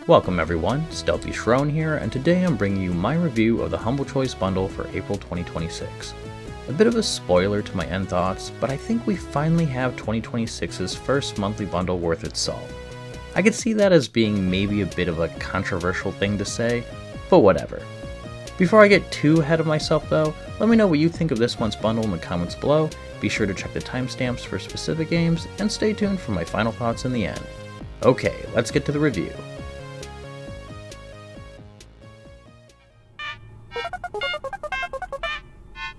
Welcome everyone, StealthyShiroean here, and today I'm bringing you my review of the Humble Choice bundle for April 2026. A bit of a spoiler to my end thoughts, but I think we finally have 2026's first monthly bundle worth its salt. I could see that as being maybe a bit of a controversial thing to say, but whatever. Before I get too ahead of myself though, let me know what you think of this month's bundle in the comments below, be sure to check the timestamps for specific games, and stay tuned for my final thoughts in the end. Okay, let's get to the review.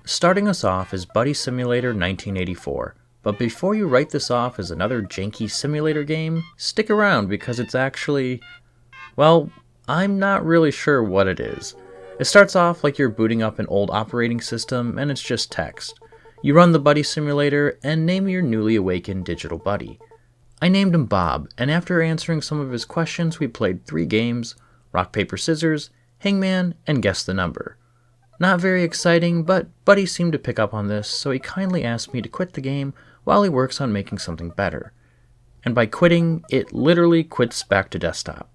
Starting us off is Buddy Simulator 1984, but before you write this off as another janky simulator game, stick around because it's actually, well, I'm not really sure what it is. It starts off like you're booting up an old operating system and it's just text. You run the Buddy Simulator and name your newly awakened digital buddy. I named him Bob, and after answering some of his questions we played 3 games, Rock, Paper, Scissors, Hangman, and Guess the Number. Not very exciting, but Buddy seemed to pick up on this, so he kindly asked me to quit the game while he works on making something better. And by quitting, it literally quits back to desktop.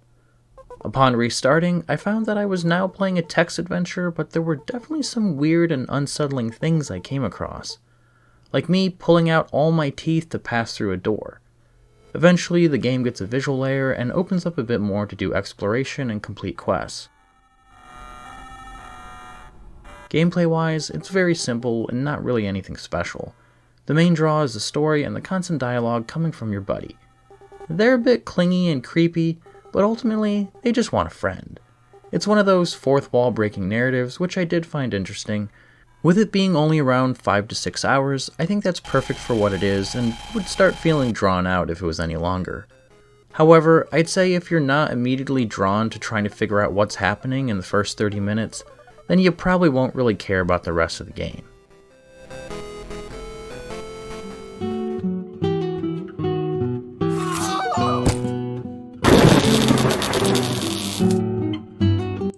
Upon restarting, I found that I was now playing a text adventure, but there were definitely some weird and unsettling things I came across. Like me pulling out all my teeth to pass through a door. Eventually, the game gets a visual layer and opens up a bit more to do exploration and complete quests. Gameplay-wise, it's very simple and not really anything special. The main draw is the story and the constant dialogue coming from your buddy. They're a bit clingy and creepy, but ultimately, they just want a friend. It's one of those fourth wall breaking narratives, which I did find interesting. With it being only around 5 to 6 hours, I think that's perfect for what it is and would start feeling drawn out if it was any longer. However, I'd say if you're not immediately drawn to trying to figure out what's happening in the first 30 minutes, then you probably won't really care about the rest of the game.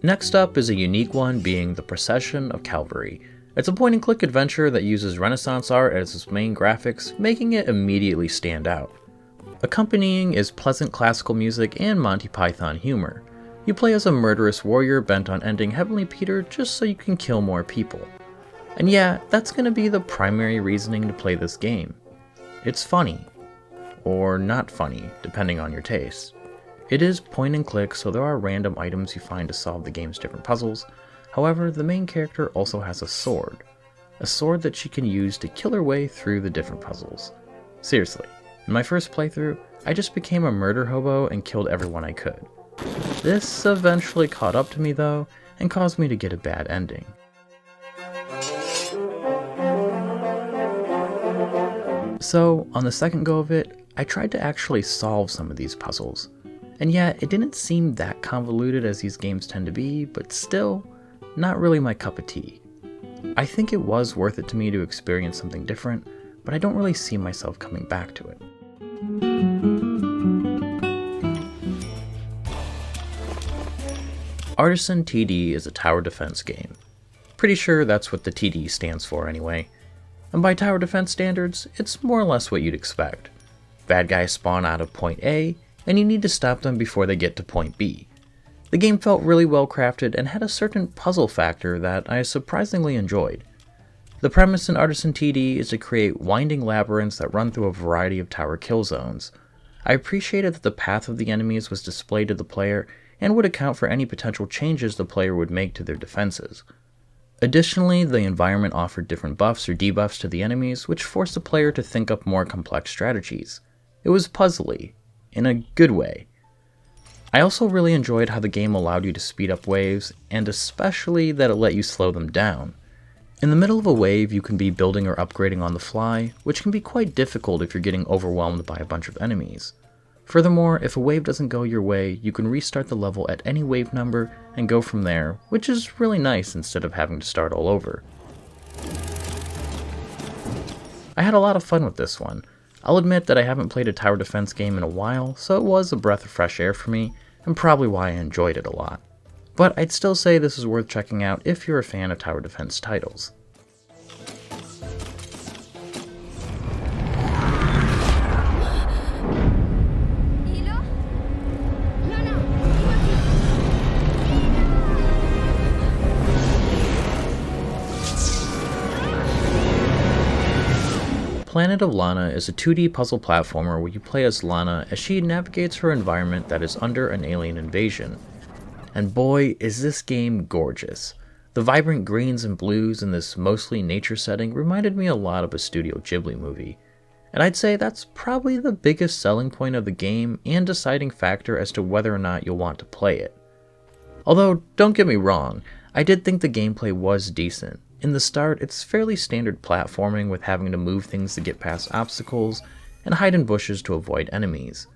Next up is a unique one, being the Procession of Calvary. It's a point-and-click adventure that uses Renaissance art as its main graphics, making it immediately stand out. Accompanying is pleasant classical music and Monty Python humor. You play as a murderous warrior bent on ending Heavenly Peter just so you can kill more people. And yeah, that's going to be the primary reasoning to play this game. It's funny. Or not funny, depending on your taste. It is point and click, so there are random items you find to solve the game's different puzzles. However, the main character also has a sword. A sword that she can use to kill her way through the different puzzles. Seriously, in my first playthrough, I just became a murder hobo and killed everyone I could. This eventually caught up to me though, and caused me to get a bad ending. So, on the second go of it, I tried to actually solve some of these puzzles. And yet, it didn't seem that convoluted as these games tend to be, but still, not really my cup of tea. I think it was worth it to me to experience something different, but I don't really see myself coming back to it. Artisan TD is a tower defense game. Pretty sure that's what the TD stands for anyway. And by tower defense standards, it's more or less what you'd expect. Bad guys spawn out of point A, and you need to stop them before they get to point B. The game felt really well crafted and had a certain puzzle factor that I surprisingly enjoyed. The premise in Artisan TD is to create winding labyrinths that run through a variety of tower kill zones. I appreciated that the path of the enemies was displayed to the player and would account for any potential changes the player would make to their defenses. Additionally, the environment offered different buffs or debuffs to the enemies, which forced the player to think up more complex strategies. It was puzzly, in a good way. I also really enjoyed how the game allowed you to speed up waves, and especially that it let you slow them down. In the middle of a wave, you can be building or upgrading on the fly, which can be quite difficult if you're getting overwhelmed by a bunch of enemies. Furthermore, if a wave doesn't go your way, you can restart the level at any wave number and go from there, which is really nice instead of having to start all over. I had a lot of fun with this one. I'll admit that I haven't played a tower defense game in a while, so it was a breath of fresh air for me, and probably why I enjoyed it a lot. But I'd still say this is worth checking out if you're a fan of tower defense titles. Planet of Lana is a 2D puzzle platformer where you play as Lana as she navigates her environment that is under an alien invasion. And boy, is this game gorgeous. The vibrant greens and blues in this mostly nature setting reminded me a lot of a Studio Ghibli movie. And I'd say that's probably the biggest selling point of the game and deciding factor as to whether or not you'll want to play it. Although, don't get me wrong, I did think the gameplay was decent. In the start, it's fairly standard platforming with having to move things to get past obstacles and hide in bushes to avoid enemies.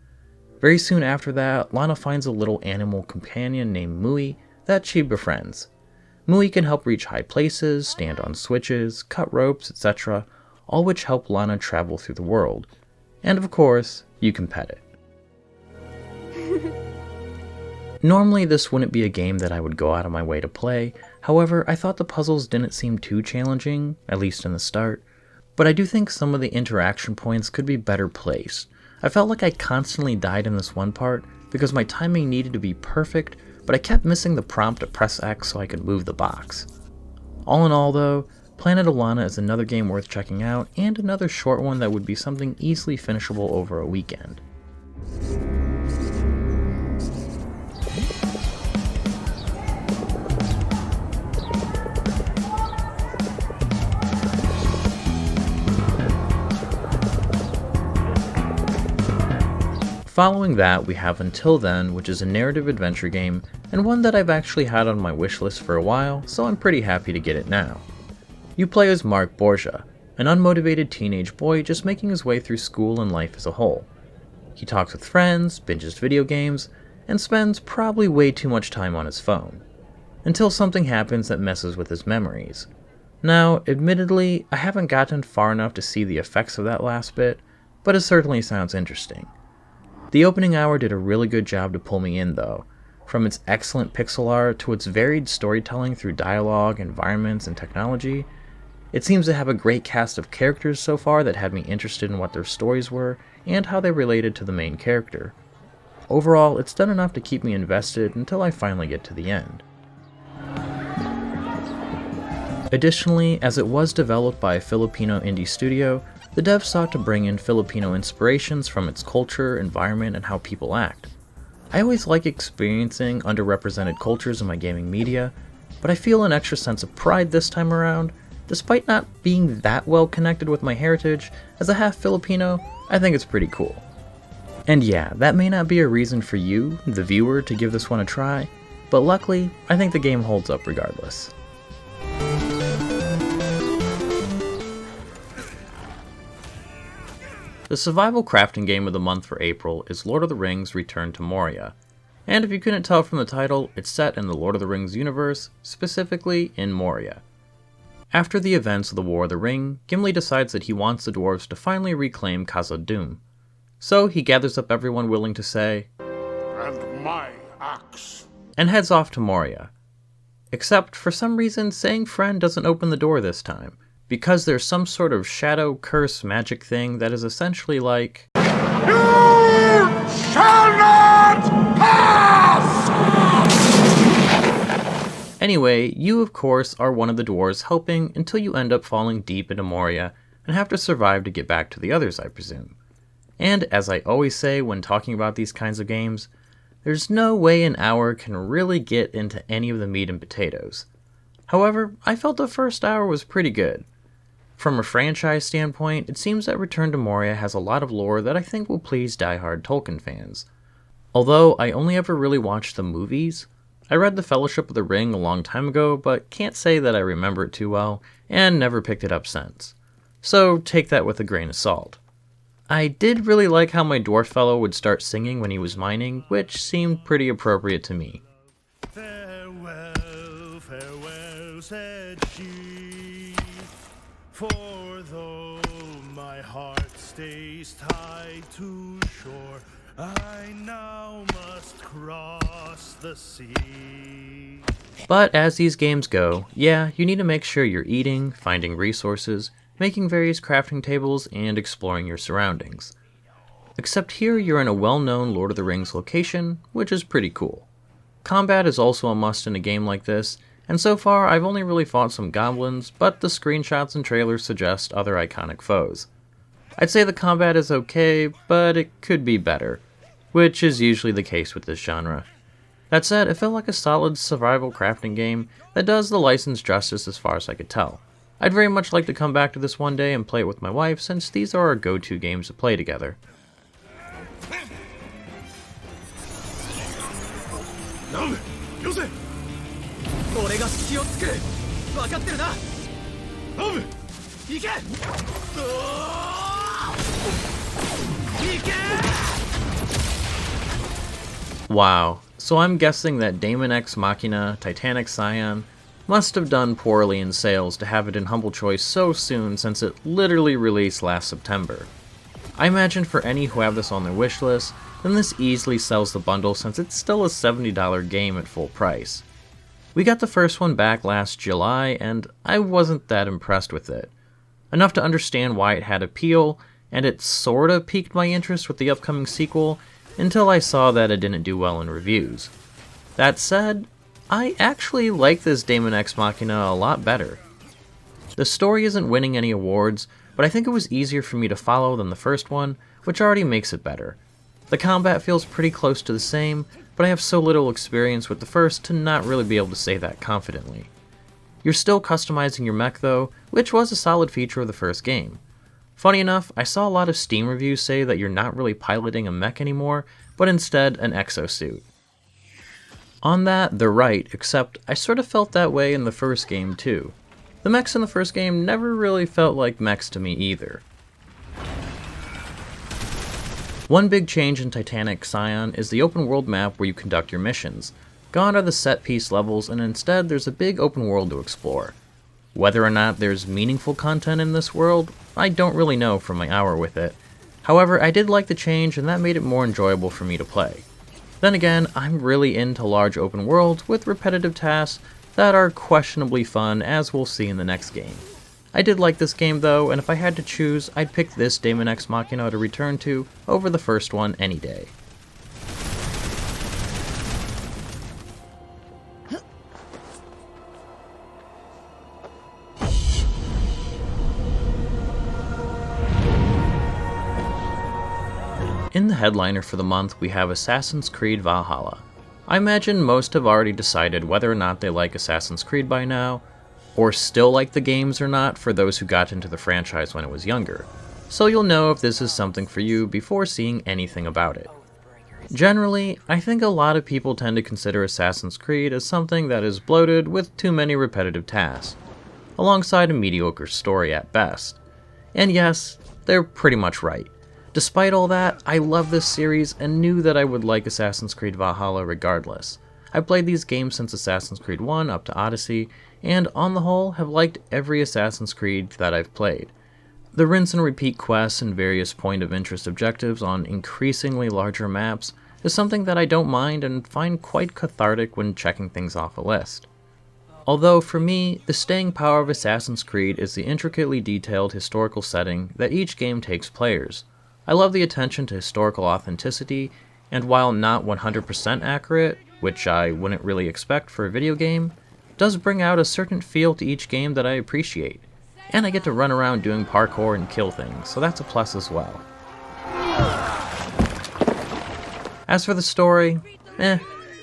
Very soon after that, Lana finds a little animal companion named Mui that she befriends. Mui can help reach high places, stand on switches, cut ropes, etc., all which help Lana travel through the world. And of course, you can pet it. Normally this wouldn't be a game that I would go out of my way to play, however I thought the puzzles didn't seem too challenging, at least in the start, but I do think some of the interaction points could be better placed. I felt like I constantly died in this one part because my timing needed to be perfect, but I kept missing the prompt to press X so I could move the box. All in all though, Planet of Lana is another game worth checking out and another short one that would be something easily finishable over a weekend. Following that, we have Until Then, which is a narrative adventure game, and one that I've actually had on my wishlist for a while, so I'm pretty happy to get it now. You play as Mark Borgia, an unmotivated teenage boy just making his way through school and life as a whole. He talks with friends, binges video games, and spends probably way too much time on his phone, until something happens that messes with his memories. Now, admittedly, I haven't gotten far enough to see the effects of that last bit, but it certainly sounds interesting. The opening hour did a really good job to pull me in though, from its excellent pixel art to its varied storytelling through dialogue, environments, and technology. It seems to have a great cast of characters so far that had me interested in what their stories were and how they related to the main character. Overall, it's done enough to keep me invested until I finally get to the end. Additionally, as it was developed by a Filipino indie studio, the devs sought to bring in Filipino inspirations from its culture, environment, and how people act. I always like experiencing underrepresented cultures in my gaming media, but I feel an extra sense of pride this time around. Despite not being that well connected with my heritage, as a half Filipino, I think it's pretty cool. And yeah, that may not be a reason for you, the viewer, to give this one a try, but luckily, I think the game holds up regardless. The survival crafting game of the month for April is Lord of the Rings: Return to Moria. And if you couldn't tell from the title, it's set in the Lord of the Rings universe, specifically in Moria. After the events of the War of the Ring, Gimli decides that he wants the dwarves to finally reclaim Khazad-dûm. So he gathers up everyone willing to say, "And my axe," and heads off to Moria. Except, for some reason, saying friend doesn't open the door this time, because there's some sort of shadow, curse, magic thing that is essentially like, "You shall not pass!" Anyway, you of course are one of the dwarves helping until you end up falling deep into Moria and have to survive to get back to the others, I presume. And as I always say when talking about these kinds of games, there's no way an hour can really get into any of the meat and potatoes. However, I felt the first hour was pretty good. From a franchise standpoint, it seems that Return to Moria has a lot of lore that I think will please diehard Tolkien fans. Although I only ever really watched the movies, I read The Fellowship of the Ring a long time ago, but can't say that I remember it too well, and never picked it up since. So take that with a grain of salt. I did really like how my dwarf fellow would start singing when he was mining, which seemed pretty appropriate to me. Farewell, farewell, said she, for though my heart stays tied to shore, I now must cross the sea. But as these games go, yeah, you need to make sure you're eating, finding resources, making various crafting tables, and exploring your surroundings. Except here you're in a well-known Lord of the Rings location, which is pretty cool. Combat is also a must in a game like this, and so far I've only really fought some goblins, but the screenshots and trailers suggest other iconic foes. I'd say the combat is okay, but it could be better, which is usually the case with this genre. That said, it felt like a solid survival crafting game that does the license justice as far as I could tell. I'd very much like to come back to this one day and play it with my wife, since these are our go-to games to play together. Wow, so I'm guessing that Daemon x Machina, Titanic Scion must have done poorly in sales to have it in Humble Choice so soon, since it literally released last September. I imagine for any who have this on their wish list, then this easily sells the bundle since it's still a $70 game at full price. We got the first one back last July, and I wasn't that impressed with it. Enough to understand why it had appeal, and it sorta piqued my interest with the upcoming sequel, until I saw that it didn't do well in reviews. That said, I actually like this Daemon x Machina a lot better. The story isn't winning any awards, but I think it was easier for me to follow than the first one, which already makes it better. The combat feels pretty close to the same, but I have so little experience with the first to not really be able to say that confidently. You're still customizing your mech though, which was a solid feature of the first game. Funny enough, I saw a lot of Steam reviews say that you're not really piloting a mech anymore, but instead an exosuit. On that, they're right, except I sort of felt that way in the first game too. The mechs in the first game never really felt like mechs to me either. One big change in Titanic Scion is the open world map where you conduct your missions. Gone are the set piece levels, and instead there's a big open world to explore. Whether or not there's meaningful content in this world, I don't really know from my hour with it. However, I did like the change, and that made it more enjoyable for me to play. Then again, I'm really into large open worlds with repetitive tasks that are questionably fun, as we'll see in the next game. I did like this game though, and if I had to choose, I'd pick this Daemon x Machina to return to over the first one any day. In the headliner for the month, we have Assassin's Creed Valhalla. I imagine most have already decided whether or not they like Assassin's Creed by now, or still like the games or not for those who got into the franchise when it was younger, so you'll know if this is something for you before seeing anything about it. Generally, I think a lot of people tend to consider Assassin's Creed as something that is bloated with too many repetitive tasks, alongside a mediocre story at best. And yes, they're pretty much right. Despite all that, I love this series and knew that I would like Assassin's Creed Valhalla regardless. I've played these games since Assassin's Creed 1 up to Odyssey, and on the whole have liked every Assassin's Creed that I've played. The rinse and repeat quests and various point of interest objectives on increasingly larger maps is something that I don't mind and find quite cathartic when checking things off a list. Although for me, the staying power of Assassin's Creed is the intricately detailed historical setting that each game takes players. I love the attention to historical authenticity, and while not 100% accurate, which I wouldn't really expect for a video game, does bring out a certain feel to each game that I appreciate. And I get to run around doing parkour and kill things, so that's a plus as well. As for the story,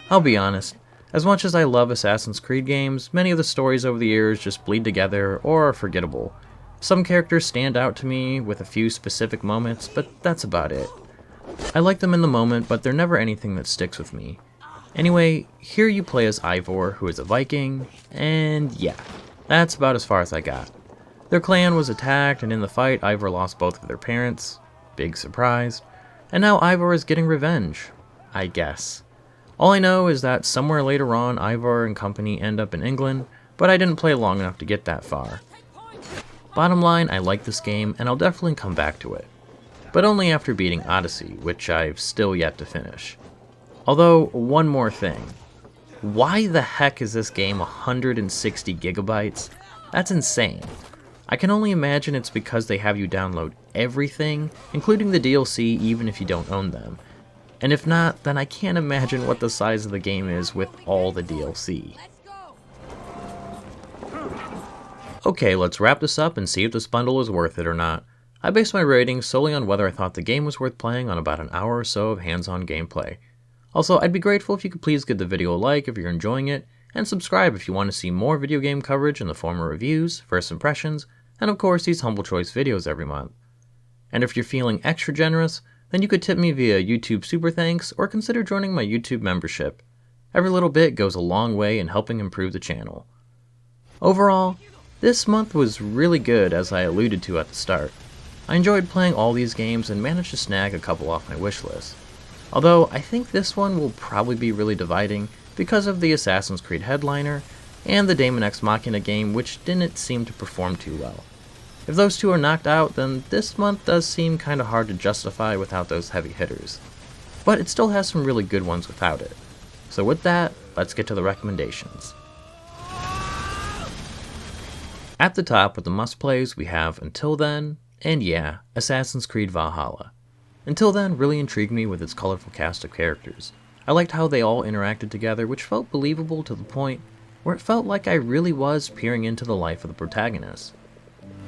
I'll be honest. As much as I love Assassin's Creed games, many of the stories over the years just bleed together or are forgettable. Some characters stand out to me with a few specific moments, but that's about it. I like them in the moment, but they're never anything that sticks with me. Anyway, here you play as Ivor, who is a Viking, and yeah, that's about as far as I got. Their clan was attacked, and in the fight, Ivor lost both of their parents. Big surprise. And now Ivor is getting revenge, I guess. All I know is that somewhere later on, Ivor and company end up in England, but I didn't play long enough to get that far. Bottom line, I like this game, and I'll definitely come back to it. But only after beating Odyssey, which I've still yet to finish. Although, one more thing. Why the heck is this game 160 gigabytes? That's insane. I can only imagine it's because they have you download everything, including the DLC even if you don't own them. And if not, then I can't imagine what the size of the game is with all the DLC. Okay, let's wrap this up and see if this bundle is worth it or not. I based my rating solely on whether I thought the game was worth playing on about an hour or so of hands-on gameplay. Also, I'd be grateful if you could please give the video a like if you're enjoying it, and subscribe if you want to see more video game coverage in the form of reviews, first impressions, and of course these humble choice videos every month. And if you're feeling extra generous, then you could tip me via YouTube Super Thanks or consider joining my YouTube membership. Every little bit goes a long way in helping improve the channel. Overall, this month was really good, as I alluded to at the start. I enjoyed playing all these games and managed to snag a couple off my wish list. Although I think this one will probably be really dividing because of the Assassin's Creed headliner and the Daemon X Machina game, which didn't seem to perform too well. If those two are knocked out, then this month does seem kinda hard to justify without those heavy hitters. But it still has some really good ones without it. So with that, let's get to the recommendations. At the top with the must-plays we have Until Then, and yeah, Assassin's Creed Valhalla. Until Then really intrigued me with its colorful cast of characters. I liked how they all interacted together, which felt believable to the point where it felt like I really was peering into the life of the protagonist.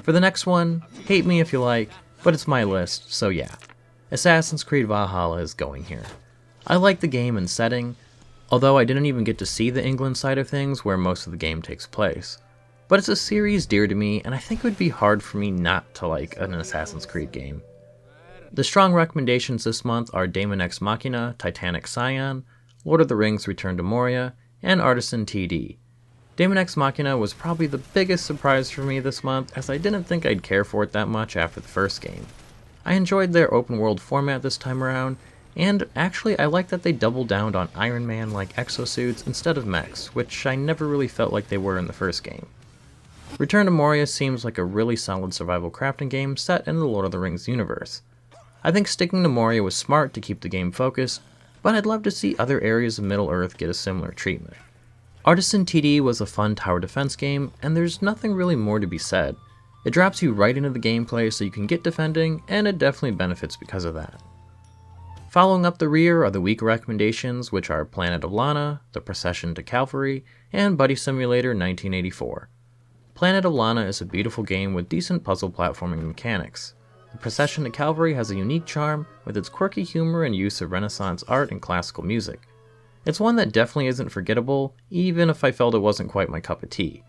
For the next one, hate me if you like, but it's my list, so yeah. Assassin's Creed Valhalla is going here. I like the game and setting, although I didn't even get to see the England side of things where most of the game takes place. But it's a series dear to me, and I think it would be hard for me not to like an Assassin's Creed game. The strong recommendations this month are Daemon X Machina, Titanic, Scion, Lord of the Rings Return to Moria, and Artisan TD. Daemon X Machina was probably the biggest surprise for me this month, as I didn't think I'd care for it that much after the first game. I enjoyed their open world format this time around, and actually I like that they doubled down on Iron Man-like exosuits instead of mechs, which I never really felt like they were in the first game. Return to Moria seems like a really solid survival crafting game set in the Lord of the Rings universe. I think sticking to Moria was smart to keep the game focused, but I'd love to see other areas of Middle-earth get a similar treatment. Artisan TD was a fun tower defense game, and there's nothing really more to be said. It drops you right into the gameplay so you can get defending, and it definitely benefits because of that. Following up the rear are the weak recommendations, which are Planet of Lana, the Procession to Calvary, and Buddy Simulator 1984. Planet of Lana is a beautiful game with decent puzzle platforming mechanics. The Procession to Calvary has a unique charm with its quirky humor and use of Renaissance art and classical music. It's one that definitely isn't forgettable, even if I felt it wasn't quite my cup of tea.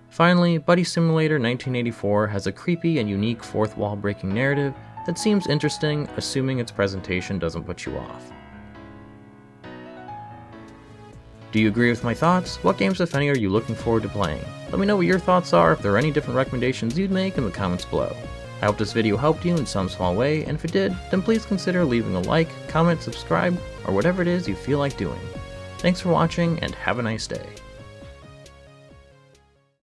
Finally, Buddy Simulator 1984 has a creepy and unique fourth wall breaking narrative that seems interesting, assuming its presentation doesn't put you off. Do you agree with my thoughts? What games, if any, are you looking forward to playing? Let me know what your thoughts are, if there are any different recommendations you'd make, in the comments below. I hope this video helped you in some small way, and if it did, then please consider leaving a like, comment, subscribe, or whatever it is you feel like doing. Thanks for watching, and have a nice day.